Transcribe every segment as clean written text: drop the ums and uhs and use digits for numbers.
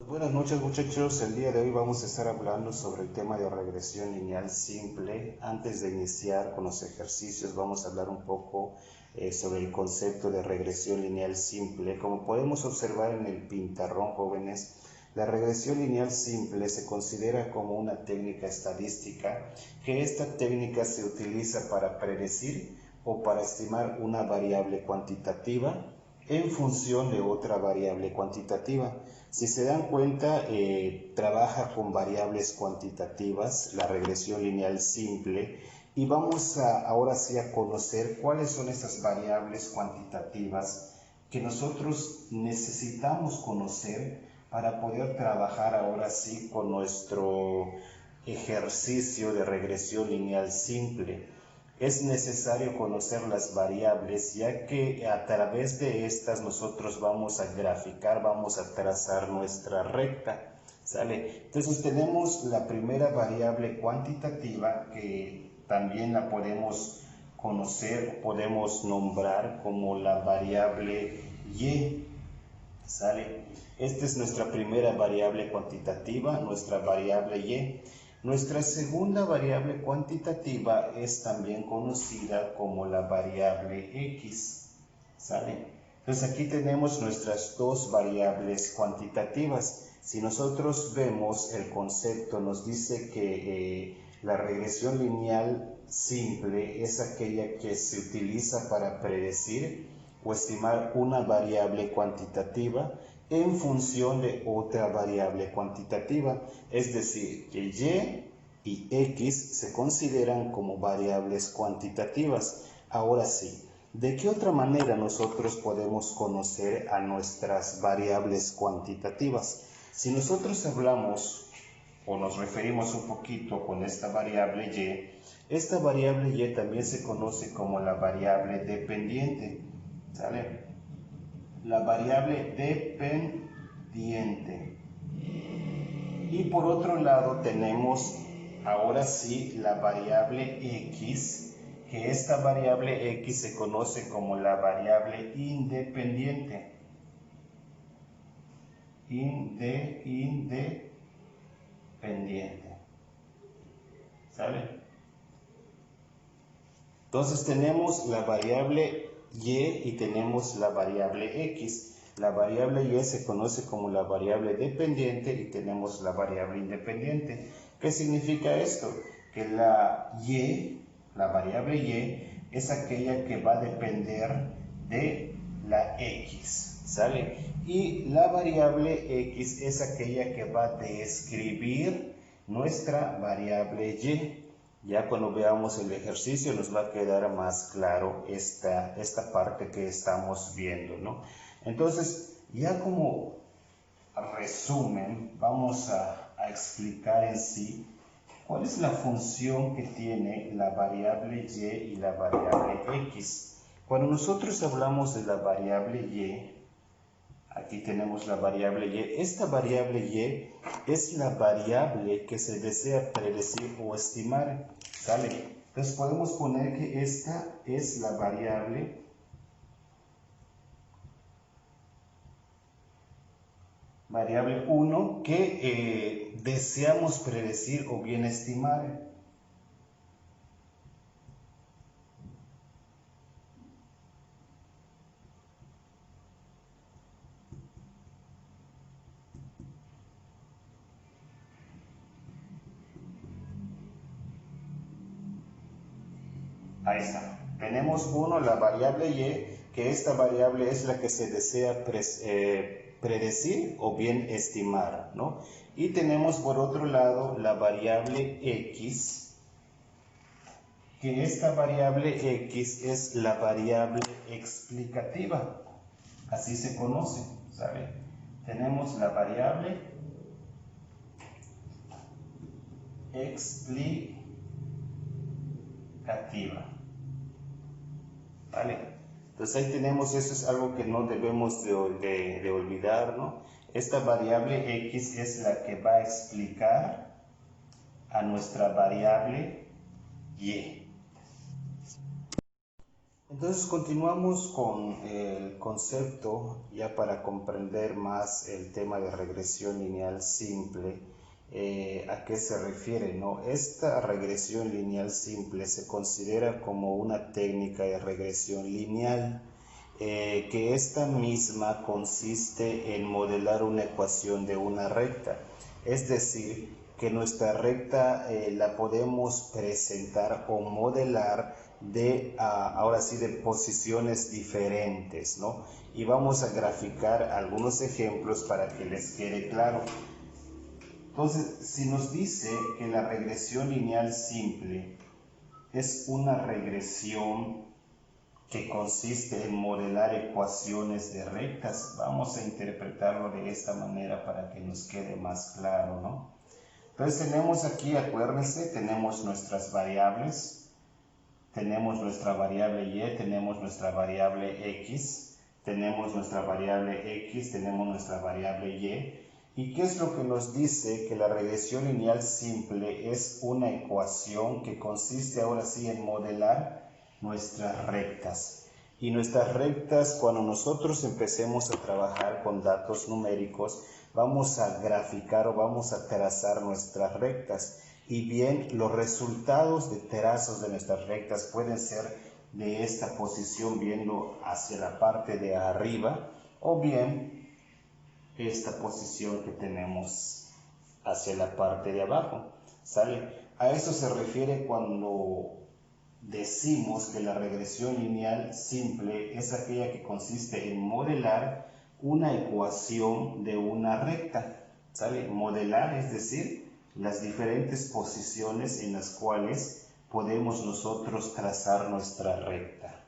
Buenas noches muchachos, el día de hoy vamos a estar hablando sobre el tema de regresión lineal simple. Antes de iniciar con los ejercicios vamos a hablar un poco sobre el concepto de regresión lineal simple. Como podemos observar en el pintarrón, jóvenes, la regresión lineal simple se considera como una técnica estadística, que esta técnica se utiliza para predecir o para estimar una variable cuantitativa en función de otra variable cuantitativa. Si se dan cuenta, trabaja con variables cuantitativas, la regresión lineal simple, y vamos ahora sí a conocer cuáles son esas variables cuantitativas que nosotros necesitamos conocer para poder trabajar ahora sí con nuestro ejercicio de regresión lineal simple. Es necesario conocer las variables, ya que a través de estas nosotros vamos a graficar, vamos a trazar nuestra recta, ¿sale? Entonces tenemos la primera variable cuantitativa, que también la podemos conocer, podemos nombrar como la variable y, ¿sale? Esta es nuestra primera variable cuantitativa, nuestra variable y. Nuestra segunda variable cuantitativa es también conocida como la variable x, ¿sale? Entonces aquí tenemos nuestras dos variables cuantitativas. Si nosotros vemos el concepto, nos dice que la regresión lineal simple es aquella que se utiliza para predecir o estimar una variable cuantitativa en función de otra variable cuantitativa, es decir, que y x se consideran como variables cuantitativas. Ahora sí, ¿de qué otra manera nosotros podemos conocer a nuestras variables cuantitativas? Si nosotros hablamos o nos referimos un poquito con esta variable y, esta variable y también se conoce como la variable dependiente, ¿sale? La variable dependiente. Y por otro lado tenemos ahora sí la variable x, que esta variable x se conoce como la variable independiente. Independiente. ¿Sale? Entonces tenemos la variable y tenemos la variable x. La variable y se conoce como la variable dependiente y tenemos la variable independiente. ¿Qué significa esto? Que la variable y, es aquella que va a depender de la x, ¿sale? Y la variable x es aquella que va a describir nuestra variable y. Ya cuando veamos el ejercicio nos va a quedar más claro esta parte que estamos viendo, ¿no? Entonces, ya como resumen, vamos a explicar en sí cuál es la función que tiene la variable y la variable x. Cuando nosotros hablamos de la variable y, aquí tenemos la variable y. Esta variable y es la variable que se desea predecir o estimar, ¿sale? Entonces podemos poner que esta es la variable variable 1 que deseamos predecir o bien estimar. Ahí está. Tenemos uno, la variable y, que esta variable es la que se desea predecir o bien estimar, ¿no? Y tenemos por otro lado la variable x, que esta variable x es la variable explicativa, así se conoce, ¿sabe? Tenemos la variable explicativa, ¿vale? Entonces ahí tenemos, eso es algo que no debemos de olvidar, ¿no? Esta variable x es la que va a explicar a nuestra variable y. Entonces continuamos con el concepto ya para comprender más el tema de regresión lineal simple. ¿A qué se refiere, no? Esta regresión lineal simple se considera como una técnica de regresión lineal, que esta misma consiste en modelar una ecuación de una recta. Es decir, que nuestra recta la podemos presentar o modelar ahora sí, de posiciones diferentes, ¿no? Y vamos a graficar algunos ejemplos para que les quede claro. Entonces, si nos dice que la regresión lineal simple es una regresión que consiste en modelar ecuaciones de rectas, vamos a interpretarlo de esta manera para que nos quede más claro, ¿no? Entonces tenemos aquí, acuérdense, tenemos nuestras variables, tenemos nuestra variable y, tenemos nuestra variable x, tenemos nuestra variable x, tenemos nuestra variable y. ¿Y qué es lo que nos dice? Que la regresión lineal simple es una ecuación que consiste ahora sí en modelar nuestras rectas. Y nuestras rectas, cuando nosotros empecemos a trabajar con datos numéricos, vamos a graficar o vamos a trazar nuestras rectas. Y bien, los resultados de trazos de nuestras rectas pueden ser de esta posición viendo hacia la parte de arriba, o bien esta posición que tenemos hacia la parte de abajo, ¿sale? A eso se refiere cuando decimos que la regresión lineal simple es aquella que consiste en modelar una ecuación de una recta, ¿sale? Modelar, es decir, las diferentes posiciones en las cuales podemos nosotros trazar nuestra recta.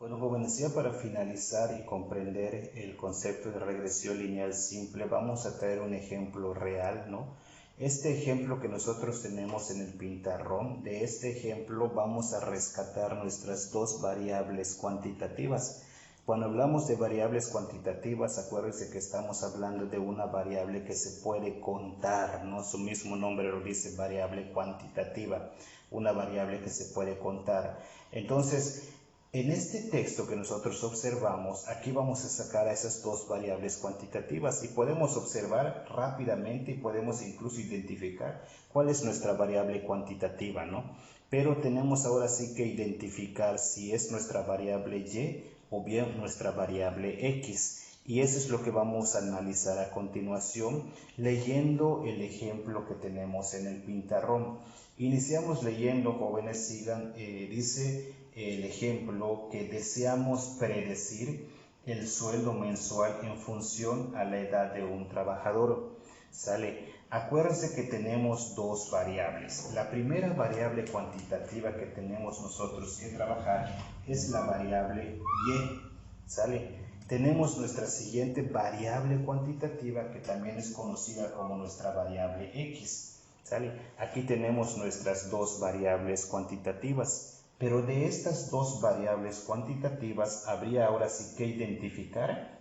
Bueno, jóvenes, ya para finalizar y comprender el concepto de regresión lineal simple, vamos a traer un ejemplo real, ¿no? Este ejemplo que nosotros tenemos en el pizarrón, de este ejemplo vamos a rescatar nuestras dos variables cuantitativas. Cuando hablamos de variables cuantitativas, acuérdense que estamos hablando de una variable que se puede contar, ¿no? Su mismo nombre lo dice, variable cuantitativa, una variable que se puede contar. Entonces, en este texto que nosotros observamos, aquí vamos a sacar a esas dos variables cuantitativas y podemos observar rápidamente y podemos incluso identificar cuál es nuestra variable cuantitativa, ¿no? Pero tenemos ahora sí que identificar si es nuestra variable y o bien nuestra variable x. Y eso es lo que vamos a analizar a continuación leyendo el ejemplo que tenemos en el pizarrón. Iniciamos leyendo, jóvenes, sigan, dice el ejemplo que deseamos predecir el sueldo mensual en función a la edad de un trabajador. ¿Sale? Acuérdense que tenemos dos variables. La primera variable cuantitativa que tenemos nosotros que trabajar es la variable y. ¿Sale? Tenemos nuestra siguiente variable cuantitativa que también es conocida como nuestra variable x. ¿Sale? Aquí tenemos nuestras dos variables cuantitativas, pero de estas dos variables cuantitativas habría ahora sí que identificar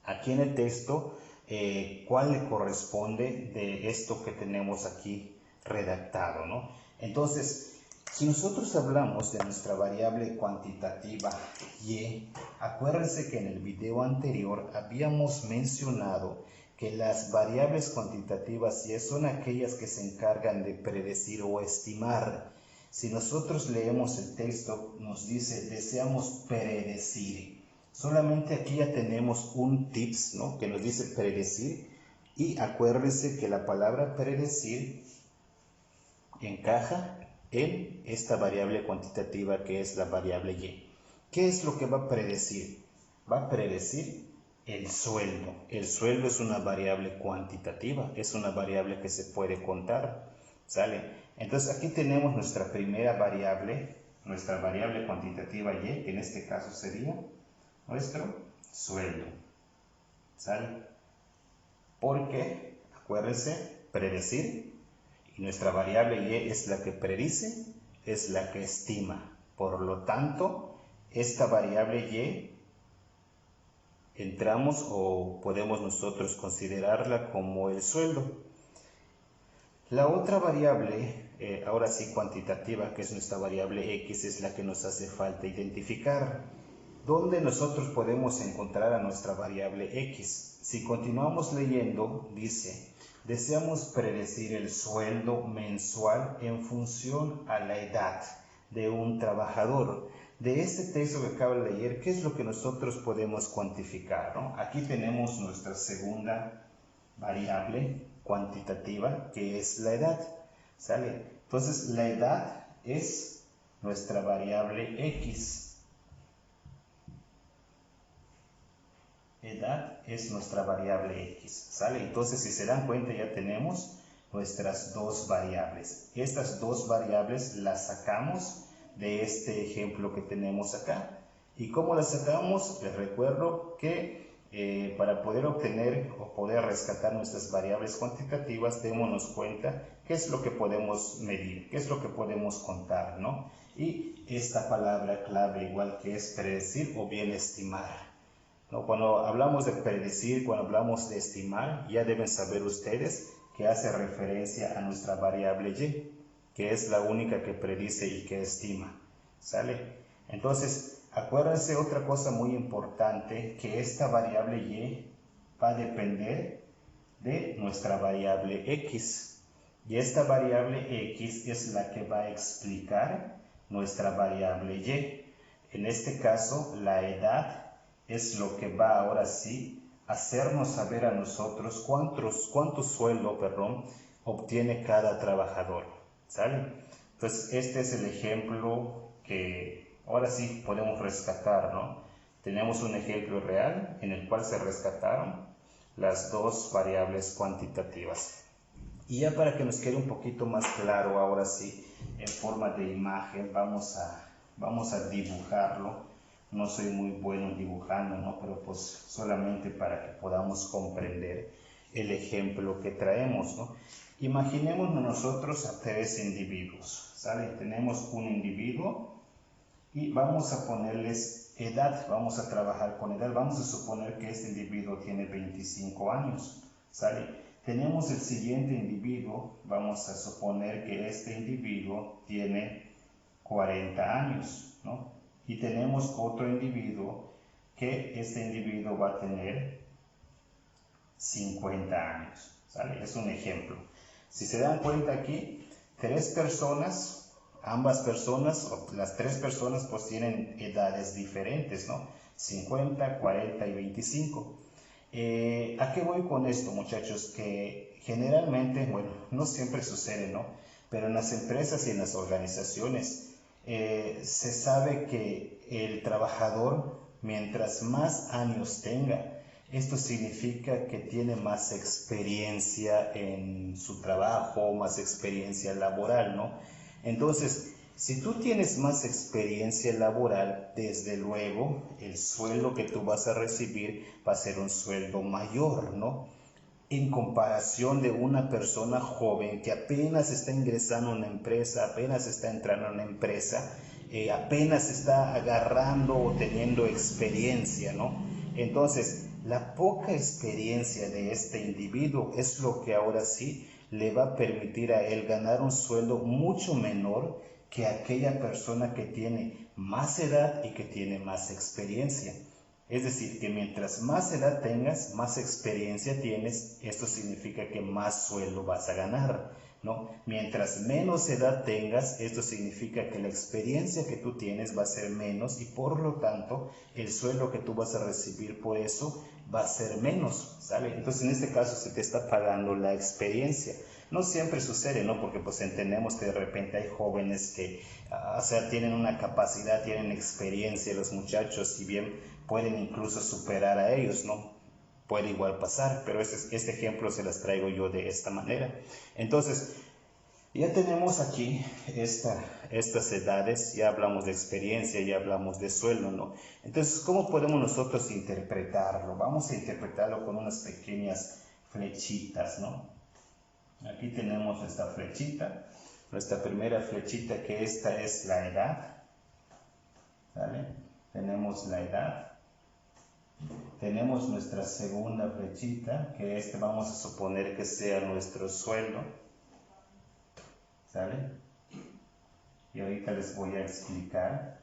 aquí en el texto cuál le corresponde de esto que tenemos aquí redactado, ¿no? Entonces, si nosotros hablamos de nuestra variable cuantitativa y, acuérdense que en el video anterior habíamos mencionado que las variables cuantitativas y son aquellas que se encargan de predecir o estimar. Si nosotros leemos el texto, nos dice, deseamos predecir. Solamente aquí ya tenemos un tips, ¿no? Que nos dice predecir, y acuérdense que la palabra predecir encaja en esta variable cuantitativa que es la variable y. ¿Qué es lo que va a predecir? Va a predecir el sueldo. El sueldo es una variable cuantitativa, es una variable que se puede contar, ¿sale? Entonces aquí tenemos nuestra primera variable, nuestra variable cuantitativa y, que en este caso sería nuestro sueldo, ¿sale? Porque, acuérdense, predecir, y nuestra variable y es la que predice, es la que estima. Por lo tanto, esta variable y entramos o podemos nosotros considerarla como el sueldo. La otra variable, ahora sí cuantitativa, que es nuestra variable X, es la que nos hace falta identificar. ¿Dónde nosotros podemos encontrar a nuestra variable X? Si continuamos leyendo, dice, deseamos predecir el sueldo mensual en función a la edad de un trabajador. De este texto que acabo de leer, ¿qué es lo que nosotros podemos cuantificar, ¿no? Aquí tenemos nuestra segunda variable cuantitativa, que es la edad, ¿sale? Entonces, la edad es nuestra variable X. Edad es nuestra variable X, ¿sale? Entonces, si se dan cuenta, ya tenemos nuestras dos variables. Estas dos variables las sacamos de este ejemplo que tenemos acá. ¿Y cómo las sacamos? Les recuerdo que para poder obtener o poder rescatar nuestras variables cuantitativas, démonos cuenta qué es lo que podemos medir, qué es lo que podemos contar, ¿no? Y esta palabra clave, igual que es predecir o bien estimar, ¿no? Cuando hablamos de predecir, cuando hablamos de estimar, ya deben saber ustedes que hace referencia a nuestra variable y, que es la única que predice y que estima, ¿sale? Entonces, acuérdense otra cosa muy importante, que esta variable y va a depender de nuestra variable x. Y esta variable x es la que va a explicar nuestra variable y. En este caso, la edad es lo que va ahora sí a hacernos saber a nosotros cuánto sueldo, obtiene cada trabajador, ¿sale? Entonces, este es el ejemplo que ahora sí podemos rescatar, ¿no? Tenemos un ejemplo real en el cual se rescataron las dos variables cuantitativas. Y ya para que nos quede un poquito más claro, ahora sí, en forma de imagen, vamos a dibujarlo. No soy muy bueno dibujando, ¿no? Pero pues solamente para que podamos comprender el ejemplo que traemos, ¿no? Imaginemos nosotros a tres individuos, ¿sale? Tenemos un individuo y vamos a ponerles edad, vamos a trabajar con edad, vamos a suponer que este individuo tiene 25 años, ¿sale? Tenemos el siguiente individuo, vamos a suponer que este individuo tiene 40 años, ¿no? Y tenemos otro individuo que este individuo va a tener 50 años, ¿sale? Es un ejemplo. Si se dan cuenta aquí, tres personas, ambas personas, o las tres personas, pues tienen edades diferentes, ¿no? 50, 40 y 25. ¿A qué voy con esto, muchachos? Que generalmente, bueno, no siempre sucede, ¿no? Pero en las empresas y en las organizaciones se sabe que el trabajador, mientras más años tenga, esto significa que tiene más experiencia en su trabajo, más experiencia laboral, ¿no? Entonces, si tú tienes más experiencia laboral, desde luego el sueldo que tú vas a recibir va a ser un sueldo mayor, ¿no? En comparación de una persona joven que apenas está ingresando a una empresa, apenas está entrando a una empresa, apenas está agarrando o teniendo experiencia, ¿no? Entonces, la poca experiencia de este individuo es lo que ahora sí le va a permitir a él ganar un sueldo mucho menor que aquella persona que tiene más edad y que tiene más experiencia. Es decir, que mientras más edad tengas, más experiencia tienes, esto significa que más sueldo vas a ganar, ¿no? Mientras menos edad tengas, esto significa que la experiencia que tú tienes va a ser menos y por lo tanto el sueldo que tú vas a recibir por eso va a ser menos, ¿sale? Entonces en este caso se te está pagando la experiencia. No siempre sucede, ¿no? Porque pues entendemos que de repente hay jóvenes que, o sea, tienen una capacidad, tienen experiencia, los muchachos, si bien pueden incluso superar a ellos, ¿no? Puede igual pasar, pero este ejemplo se las traigo yo de esta manera. Entonces, ya tenemos aquí estas edades, ya hablamos de experiencia, ya hablamos de sueldo, ¿no? Entonces, ¿cómo podemos nosotros interpretarlo? Vamos a interpretarlo con unas pequeñas flechitas, ¿no? Aquí tenemos esta flechita, nuestra primera flechita, que esta es la edad, ¿vale? Tenemos la edad. Tenemos nuestra segunda flechita, que vamos a suponer que sea nuestro sueldo. ¿sale? Y ahorita les voy a explicar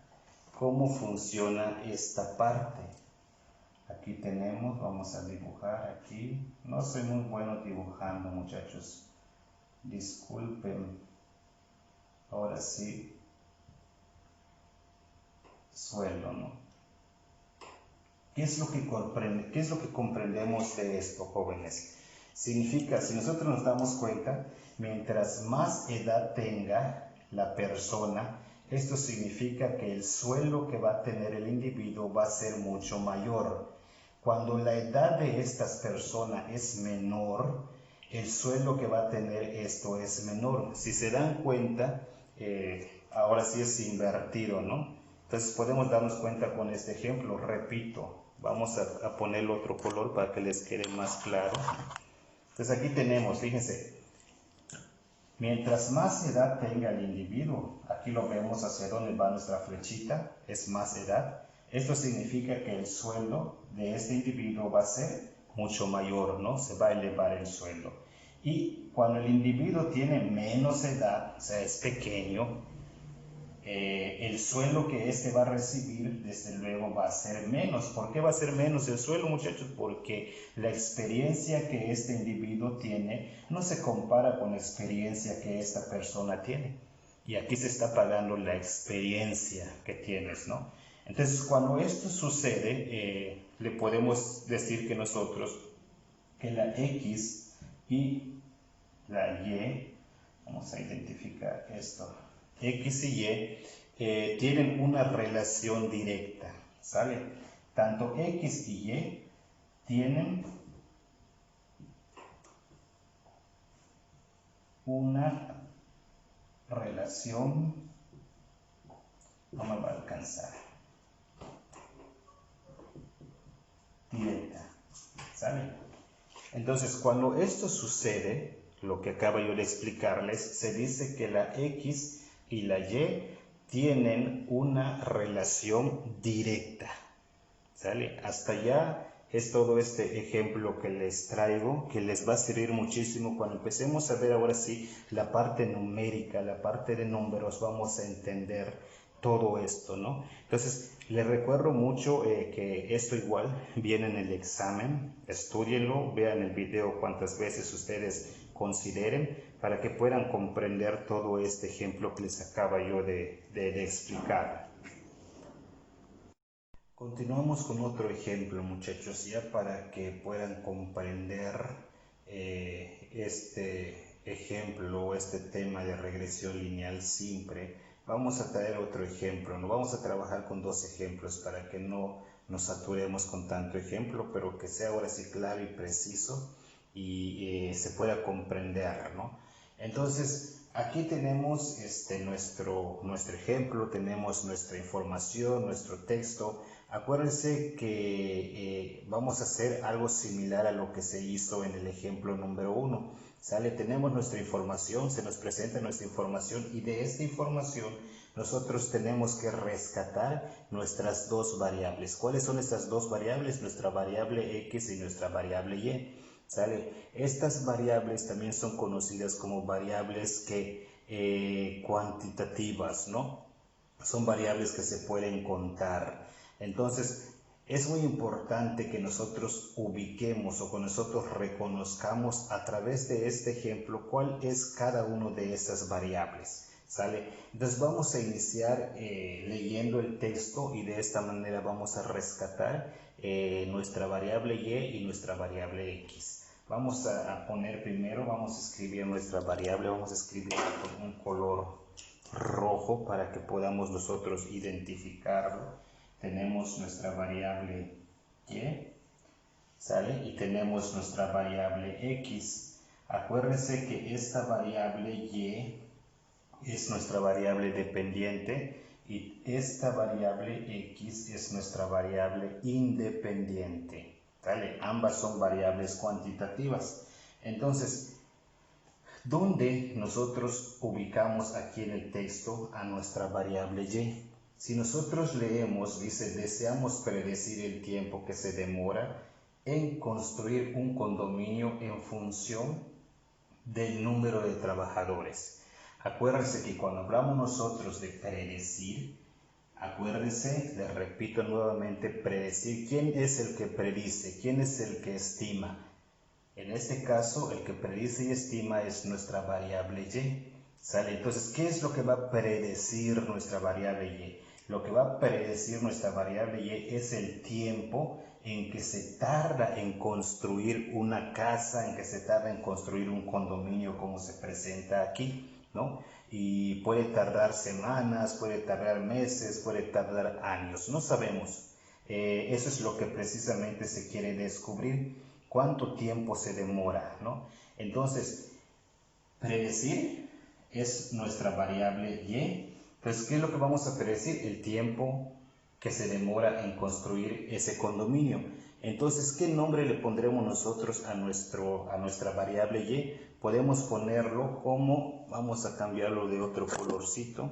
cómo funciona esta parte. Aquí tenemos, vamos a dibujar aquí. No soy muy bueno dibujando, muchachos. Disculpen. Ahora sí. Suelo, ¿no? ¿Qué es lo que comprendemos de esto, jóvenes? Significa, si nosotros nos damos cuenta, mientras más edad tenga la persona, esto significa que el sueldo que va a tener el individuo va a ser mucho mayor. Cuando la edad de estas personas es menor, el sueldo que va a tener esto es menor. Si se dan cuenta, ahora sí es invertido, ¿no? Entonces podemos darnos cuenta con este ejemplo. Repito, vamos a ponerle otro color para que les quede más claro. Entonces aquí tenemos, fíjense, mientras más edad tenga el individuo, aquí lo vemos hacia dónde va nuestra flechita, es más edad. Esto significa que el sueldo de este individuo va a ser mucho mayor, ¿no? Se va a elevar el sueldo. Y cuando el individuo tiene menos edad, o sea, es pequeño, el sueldo que éste va a recibir, desde luego, va a ser menos. ¿Por qué va a ser menos el sueldo, muchachos? Porque la experiencia que este individuo tiene no se compara con la experiencia que esta persona tiene. Y aquí se está pagando la experiencia que tienes, ¿no? Entonces, cuando esto sucede, le podemos decir que nosotros, que la X y la Y, vamos a identificar esto, X y Y tienen una relación directa, ¿sale? Tanto X y Y tienen una relación, no me va a alcanzar, directa, ¿sale? Entonces, cuando esto sucede, lo que acabo yo de explicarles, se dice que la X y la Y tienen una relación directa, ¿sale? Hasta allá es todo este ejemplo que les traigo, que les va a servir muchísimo cuando empecemos a ver ahora sí la parte numérica, la parte de números, vamos a entender todo esto, ¿no? Entonces, les recuerdo mucho que esto igual viene en el examen, estúdienlo, vean el video cuantas veces ustedes consideren para que puedan comprender todo este ejemplo que les acabo yo de explicar. Continuamos con otro ejemplo, muchachos, ya para que puedan comprender este ejemplo, este tema de regresión lineal simple. Vamos a traer otro ejemplo, no vamos a trabajar con dos ejemplos para que no nos saturemos con tanto ejemplo, pero que sea ahora sí claro y preciso y se pueda comprender, ¿no? Entonces, aquí tenemos nuestro ejemplo, tenemos nuestra información, nuestro texto. Acuérdense que vamos a hacer algo similar a lo que se hizo en el ejemplo número 1. ¿Sale? Tenemos nuestra información, se nos presenta nuestra información y de esta información nosotros tenemos que rescatar nuestras dos variables. ¿Cuáles son estas dos variables? Nuestra variable X y nuestra variable Y. ¿Sale? Estas variables también son conocidas como variables cuantitativas, ¿no? Son variables que se pueden contar. Entonces, es muy importante que nosotros ubiquemos o que nosotros reconozcamos a través de este ejemplo cuál es cada una de esas variables. ¿Sale? Entonces vamos a iniciar leyendo el texto y de esta manera vamos a rescatar nuestra variable Y y nuestra variable X. Vamos a poner primero, vamos a escribir nuestra variable, vamos a escribirla con un color rojo para que podamos nosotros identificarlo. Tenemos nuestra variable Y, ¿sale? Y tenemos nuestra variable X. Acuérdense que esta variable Y es nuestra variable dependiente y esta variable X es nuestra variable independiente, ¿vale? Ambas son variables cuantitativas. Entonces, ¿dónde nosotros ubicamos aquí en el texto a nuestra variable Y? Si nosotros leemos, dice, deseamos predecir el tiempo que se demora en construir un condominio en función del número de trabajadores. Acuérdense que cuando hablamos nosotros de predecir, acuérdense, les repito nuevamente, predecir. ¿Quién es el que predice? ¿Quién es el que estima? En este caso, el que predice y estima es nuestra variable y. ¿Sale? Entonces, ¿qué es lo que va a predecir nuestra variable y? Lo que va a predecir nuestra variable y es el tiempo en que se tarda en construir una casa, en que se tarda en construir un condominio como se presenta aquí, ¿no? Y puede tardar semanas, puede tardar meses, puede tardar años, no sabemos. Eso es lo que precisamente se quiere descubrir, cuánto tiempo se demora, ¿no? Entonces, predecir es nuestra variable y. Entonces, ¿qué es lo que vamos a predecir? El tiempo que se demora en construir ese condominio. Entonces, ¿qué nombre le pondremos nosotros a nuestra variable y? Podemos ponerlo como, vamos a cambiarlo de otro colorcito,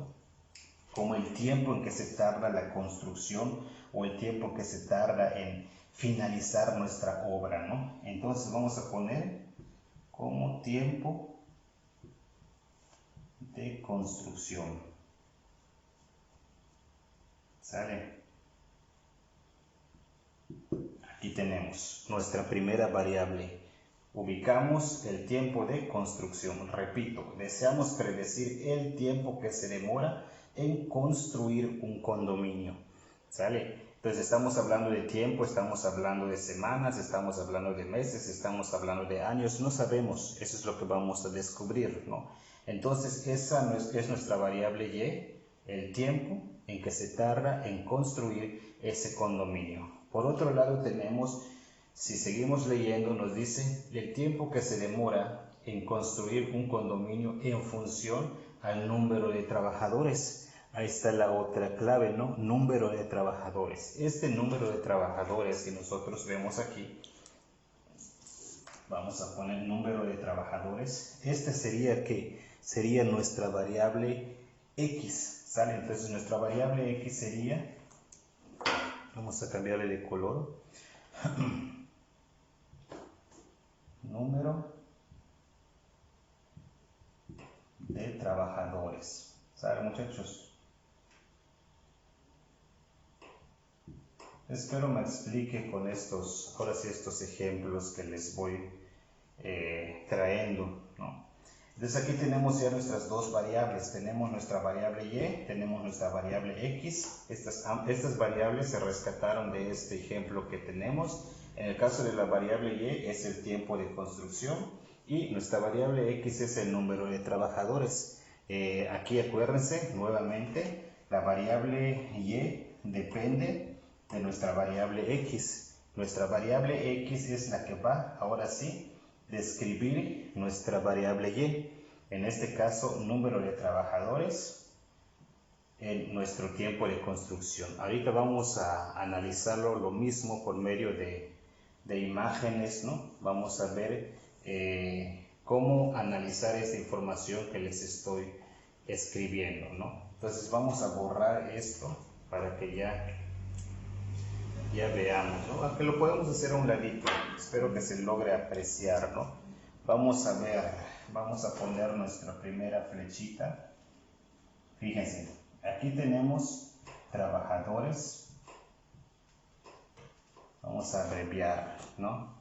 como el tiempo en que se tarda la construcción o el tiempo que se tarda en finalizar nuestra obra, ¿no? Entonces vamos a poner como tiempo de construcción. ¿Sale? Aquí tenemos nuestra primera variable. Ubicamos el tiempo de construcción. Repito, deseamos predecir el tiempo que se demora en construir un condominio. ¿Sale? Entonces estamos hablando de tiempo, estamos hablando de semanas, estamos hablando de meses, estamos hablando de años, no sabemos. Eso es lo que vamos a descubrir, ¿no? Entonces esa es nuestra variable y, el tiempo en que se tarda en construir ese condominio. Por otro lado tenemos, si seguimos leyendo, nos dice el tiempo que se demora en construir un condominio en función al número de trabajadores. Ahí está la otra clave, ¿no? Número de trabajadores. Este número de trabajadores, si nosotros vemos aquí, vamos a poner número de trabajadores. Este sería ¿qué? Sería nuestra variable X, ¿sale? Entonces nuestra variable X sería, vamos a cambiarle de color, número de trabajadores. ¿Sale, muchachos? Espero me explique con estos, ahora sí, estos ejemplos que les voy trayendo, ¿no? Entonces aquí tenemos ya nuestras dos variables. Tenemos nuestra variable y, tenemos nuestra variable x. Estas variables se rescataron de este ejemplo que tenemos. En el caso de la variable y es el tiempo de construcción y nuestra variable x es el número de trabajadores. Aquí acuérdense nuevamente, la variable y depende de nuestra variable x. Nuestra variable x es la que va, ahora sí, describir nuestra variable y. En este caso, número de trabajadores en nuestro tiempo de construcción. Ahorita vamos a analizarlo lo mismo por medio de imágenes, ¿no? Vamos a ver cómo analizar esta información que les estoy escribiendo, ¿no? Entonces vamos a borrar esto para que ya veamos, ¿no? Aunque lo podemos hacer a un ladito, espero que se logre apreciar, ¿no? Vamos a ver, vamos a poner nuestra primera flechita. Fíjense, aquí tenemos trabajadores, vamos a abreviar, ¿no?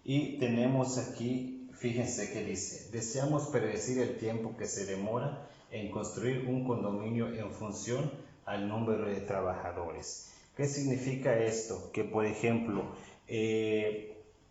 Y tenemos aquí, fíjense que dice, deseamos predecir el tiempo que se demora en construir un condominio en función al número de trabajadores. ¿Qué significa esto? Que, por ejemplo,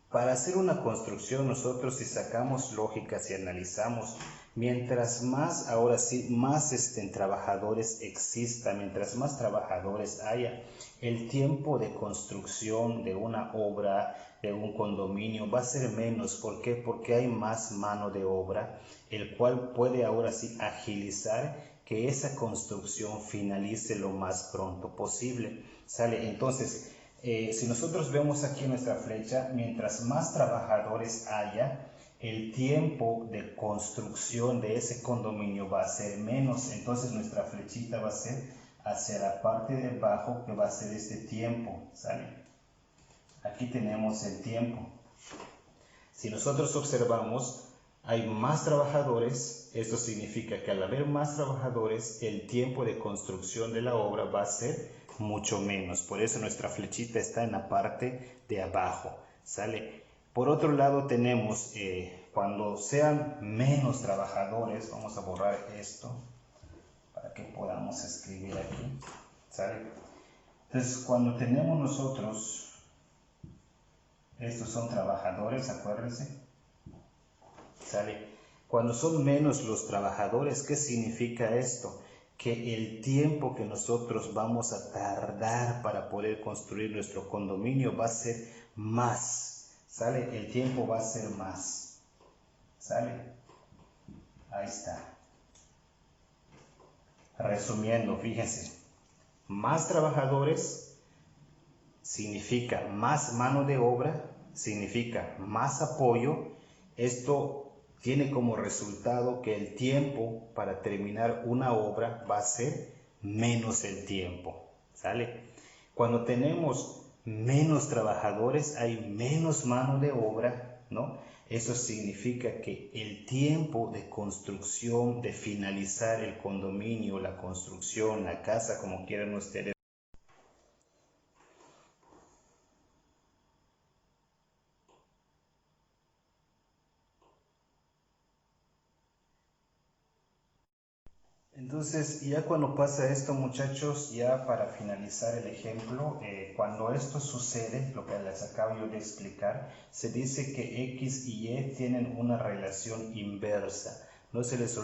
para hacer una construcción nosotros si sacamos lógicas y analizamos, mientras más, ahora sí, más trabajadores existan, mientras más trabajadores haya, el tiempo de construcción de una obra, de un condominio, va a ser menos. ¿Por qué? Porque hay más mano de obra, el cual puede ahora sí agilizar que esa construcción finalice lo más pronto posible. ¿Sale? Entonces, si nosotros vemos aquí nuestra flecha, mientras más trabajadores haya, el tiempo de construcción de ese condominio va a ser menos. Entonces nuestra flechita va a ser hacia la parte de abajo, que va a ser este tiempo. ¿Sale? Aquí tenemos el tiempo. Si nosotros observamos, hay más trabajadores, esto significa que al haber más trabajadores, el tiempo de construcción de la obra va a ser mucho menos. Por eso nuestra flechita está en la parte de abajo, ¿sale? Por otro lado tenemos, cuando sean menos trabajadores, vamos a borrar esto para que podamos escribir aquí, ¿sale? Entonces, cuando tenemos nosotros, estos son trabajadores, acuérdense, ¿sale? Cuando son menos los trabajadores, ¿qué significa esto? Que el tiempo que nosotros vamos a tardar para poder construir nuestro condominio va a ser más, ¿sale? El tiempo va a ser más, ¿sale? Ahí está. Resumiendo, fíjense, más trabajadores significa más mano de obra, significa más apoyo. Esto tiene como resultado que el tiempo para terminar una obra va a ser menos el tiempo, ¿sale? Cuando tenemos menos trabajadores hay menos mano de obra, ¿no? Eso significa que el tiempo de construcción, de finalizar el condominio, la construcción, la casa, como quieran ustedes. Entonces, ya cuando pasa esto, muchachos, ya para finalizar el ejemplo, cuando esto sucede, lo que les acabo yo de explicar, se dice que X y Y tienen una relación inversa. No se les